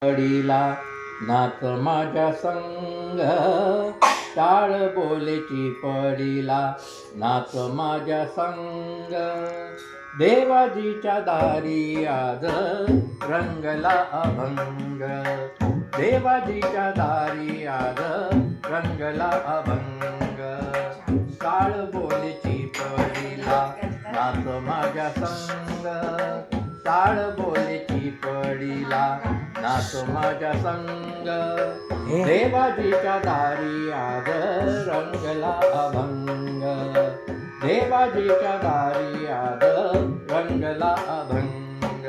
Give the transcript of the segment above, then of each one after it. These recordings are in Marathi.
पडिला नाच माझ्या संग टाळ बोलेची पडिला नाच माझ्या संग देवाजीच्या दारी आज रंगला अभंग देवाजीच्या दारी आज रंगला अभंग टाळ बोलेची पडिला नाच माझ्या संग टाळ बोलेची पडिला नाच माझ्या संग देवाजीच्या दारी आज रंगला अभंग देवाजीच्या दारी आज रंगला अभंग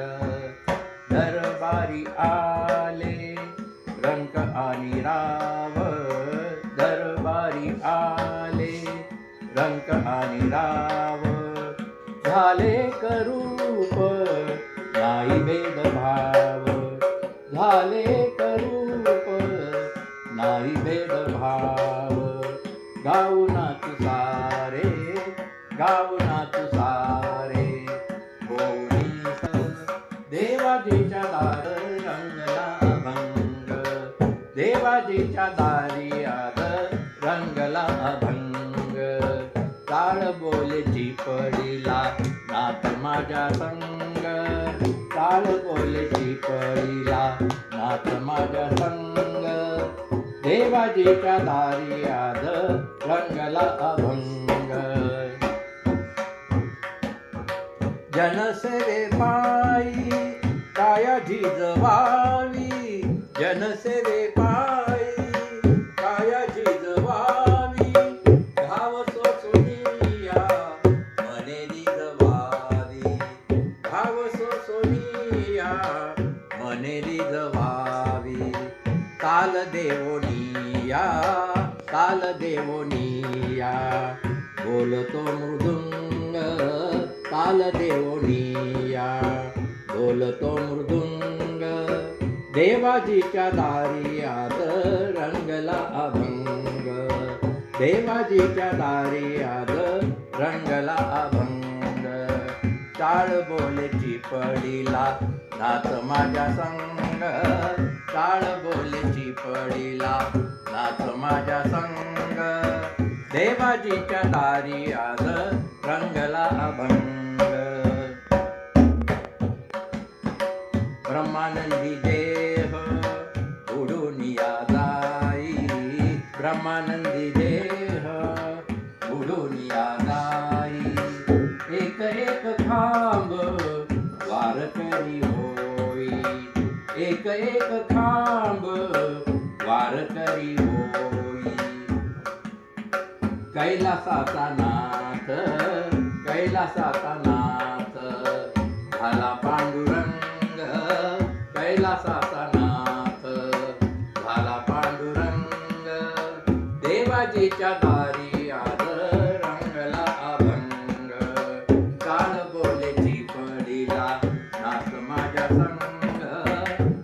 दरबारी आले रंक आणि राव दरबारी आले रंक आणि राव झाले करूप नाही भेदभाव झाले करूप नाही भेदभाव गाऊनाच सारे गाऊनाच सारे बोली देवाजीच्या दार रंगला अभंग देवाजीच्या दारी आज रंगला अभंग टाळ बोलेची पडिला नाच माझ्या संग टाळ बोलेची पडिला नाच माझ्या संग देवाजीच्या दारी आज रंगला अभंग जनसेवे पायी काया झिजवावी जनसेवे पायी काया झिजवावी घाव सोसोनिया मने रिजवावी घाव सोसोनिया मने रिजवावी काल देवोनिया बोलतो मृदुंग काल देवोनिया बोलतो मृदुंग देवाजीच्या दारी आज रंगला अभंग देवाजीच्या दारी आज रंगला अभंग टाळ बोलेची पडिला नाच माझ्या संग टाळ बोलेची पडिला नाच माझ्या संग देवाजीच्या दारी आज रंगला अभंग ब्रह्मानंदी देह उडून या जाई ब्रह्मानंदी देह उडून या जाई एक एक खांब वारकरी होई एक एक खांब वारकरी होई कैलासाचा नाथ झाला पांडुरंग कैलासाचा नाथ झाला पांडुरंग देवाजीच्या दारी आज रंगला अभंग काल बोलेची पडिला नाच माझ्या संग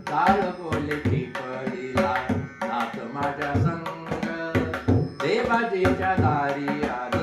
काल बोलेची पडिला नाच माझ्या संग देवाजीच्या दारी आज